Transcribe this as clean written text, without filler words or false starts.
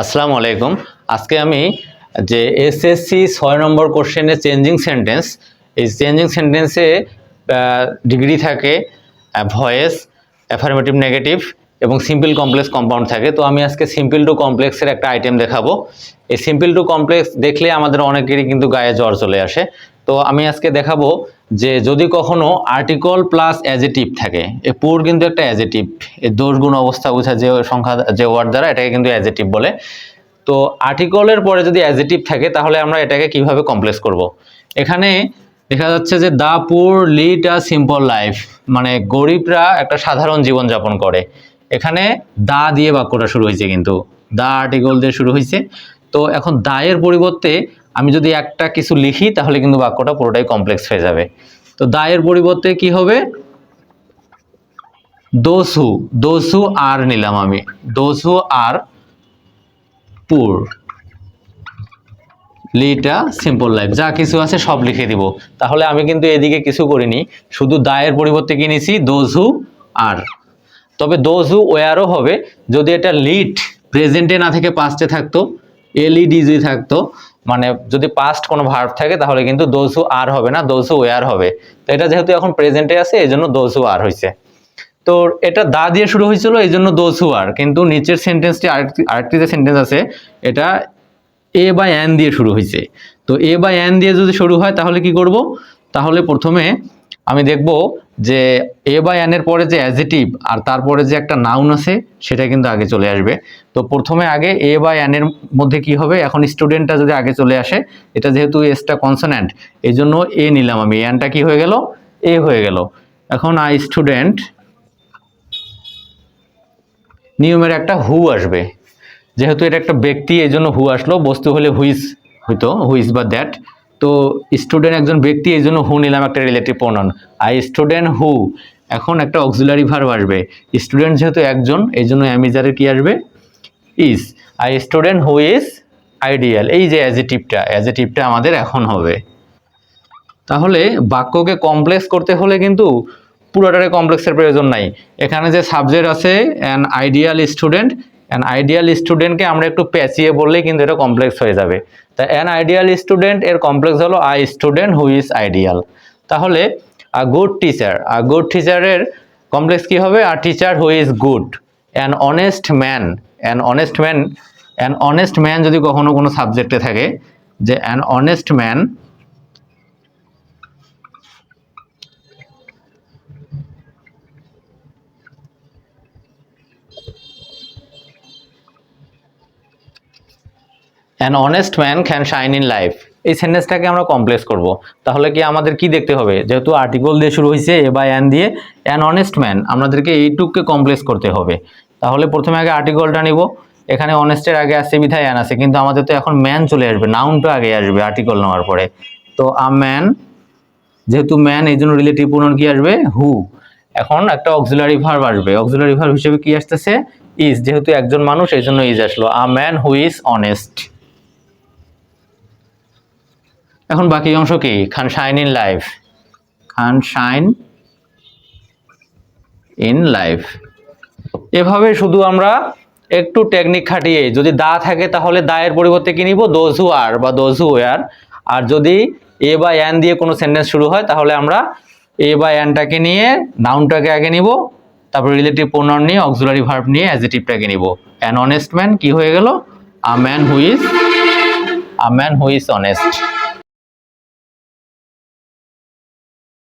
আসসালামু আলাইকুম। আজকে আমি যে এসএসসি 6 নম্বর কোশ্চেনের চেঞ্জিং সেন্টেন্স, এই চেঞ্জিং সেন্টেন্সে ডিগ্রি থাকে, ভয়েস, অ্যাফার্মেটিভ, নেগেটিভ এবং সিম্পল কমপ্লেক্স কম্পাউন্ড থাকে। তো আমি আজকে সিম্পল টু কমপ্লেক্সের একটা আইটেম দেখাবো। এই সিম্পল টু কমপ্লেক্স দেখলে আমাদের অনেকেরই কিন্তু গায়ে জ্বর চলে আসে। তো আমি আজকে দেখাবো যে যদি কখনো আর্টিকল প্লাস অ্যাজেটিভ থাকে, এ পুর কিন্তু একটা অ্যাজেটিভ, এর দোষ গুণ অবস্থা বোঝা যে সংখ্যা যে ওয়ার্ড দ্বারা এটাকে কিন্তু অ্যাজেটিভ বলে। তো আর্টিকলের পরে যদি অ্যাজেটিভ থাকে তাহলে আমরা এটাকে কিভাবে কমপ্লেক্স করব। এখানে দেখা যাচ্ছে যে দা পুর লিড আ সিম্পল লাইফ, মানে গরিবরা একটা সাধারণ জীবন যাপন করে। এখানে দা দিয়ে বাক্যটা শুরু হয়েছে, কিন্তু দা আর্টিকল দিয়ে শুরু হয়েছে। তো এখন দায়ের পরিবর্তে আমি যদি একটা কিছু লিখি তাহলে কিন্তু বাক্যটা পুরোটাই কমপ্লেক্স হয়ে যাবে। তো দায়ের পরিবর্তে কি হবে, দোজ হু আর নিলাম আমি, দোজ হু আর পুর লিড আ সিম্পল লাইফ, যা কিছু আছে সব লিখে দিব। তাহলে আমি কিন্তু এদিকে কিছু করিনি, শুধু দায়ের পরিবর্তে কি নিছি, দোজ হু আর। তবে দোজ হু ওয়ারও হবে যদি এটা লিড প্রেজেন্টে না থেকে পাস্টে থাকতো, এলইডিজি থাকতো, মানে যদি পাস্ট কোনো ভার্ব থাকে তাহলে কিন্তু দোজ হু আর হবে না, দোজ হু ওয়ার হবে। তো এটা যেহেতু এখন প্রেজেন্টে আছে এই জন্য দোজ হু আর হয়েছে। তো এটা দা দিয়ে শুরু হয়েছিল এই জন্য দোজ হু আর, কিন্তু নিচের সেন্টেন্সটি আরেকটি যে সেন্টেন্স আছে এটা এ বা এন দিয়ে শুরু হয়েছে। তো এ বা এন দিয়ে যদি শুরু হয় তাহলে কি করব, তাহলে প্রথমে আমি দেখব যে এ বা এন এর পরে যে অ্যাডজেটিভ আর তারপরে যে একটা নাউন আছে সেটা কিন্তু আগে চলে আসবে। তো প্রথমে আগে এ বা এন এর মধ্যে কি হবে, এখন স্টুডেন্টটা যদি আগে চলে আসে, এটা যেহেতু এসটা কনসোনেন্ট এই জন্য এ নিলাম আমি, এনটা কি হয়ে গেল, এ হয়ে গেল। এখন আই স্টুডেন্ট, নিয়মের একটা হু আসবে, যেহেতু এটা একটা ব্যক্তি এই জন্য হু আসলো, বস্তু হলে হুইজ হইতো, হুইজ বা দ্যাট। তো স্টুডেন্ট একজন ব্যক্তি এই জন্য হু নিলাম একটা রিলেটিভ প্রোনাউন, আই স্টুডেন্ট হু। এখন একটা অক্সিলারি ভার্ব আসবে, স্টুডেন্ট যেহেতু একজন এই জন্য অ্যামিজারের কি আসবে, is. I student who is ideal, এই যে অ্যাজেটিভটা আমাদের এখন হবে। তাহলে বাক্যকে কমপ্লেক্স করতে হলে কিন্তু পুরোটারে কমপ্লেক্সের প্রয়োজন নাই। এখানে যে সাবজেক্ট আছে an ideal student, an ideal স্টুডেন্টকে আমরা একটু পেঁচিয়ে বললেই কিন্তু এটা কমপ্লেক্স হয়ে যাবে। তা অ্যান আইডিয়াল স্টুডেন্ট এর কমপ্লেক্স হলো a student who is ideal. তাহলে a good teacher, a good টিচারের কমপ্লেক্স কি হবে, a teacher who is good. An honest man, an honest man, an honest man যদি কখনো কোনো সাবজেক্টে থাকে, যে an honest man, an honest man can shine in life, এই সেন্টেন্সটাকে আমরা কমপ্লেক্স করব। তাহলে কি আমাদের কি দেখতে হবে, যেহেতু আর্টিকল দিয়ে শুরু হয়েছে এ বা এন দিয়ে, অ্যান অনেস্ট ম্যান, আমাদেরকে এইটুককে কমপ্লেক্স করতে হবে। তাহলে প্রথমে আগে আর্টিকলটা নিব, এখানে অনেস্টের আগে আছে বিধায় অ্যান আছে, কিন্তু আমাদের তো এখন ম্যান চলে আসবে, নাউনটা আগে আসবে আর্টিকল নেওয়ার পরে। তো আ ম্যান, যেহেতু ম্যান এই জন্য রিলেটিভ প্রোনাউন কি আসবে, হু। এখন একটা অক্সিলারি ভার্ব আসবে, অক্সিলারি ভার্ব হিসেবে কি আসতেছে, ইজ, যেহেতু একজন মানুষ এই জন্য ইজ আসলো, a man who is honest. এখন বাকি অংশ কি, can shine in life, can shine in life. এভাবে শুধু আমরা একটু টেকনিক খাটিয়ে, যদি দা থাকে তাহলে দায়ের পরিবর্তে কি নিব, দোজ হু আর বা দোজ হু ওয়ার। আর যদি এ বা এন দিয়ে কোনো সেন্টেন্স শুরু হয় তাহলে আমরা এ বা এনটাকে নিয়ে নাউনটাকে আগে নিব, তারপর রিলেটিভ প্রোনাউন নিয়ে অক্সিলারি ভার্ব নিয়ে অ্যাডজেটিভটাকে নিব। অ্যান অনেস্ট ম্যান কি হয়ে গেল, আ ম্যান হু ইজ অনেস্ট।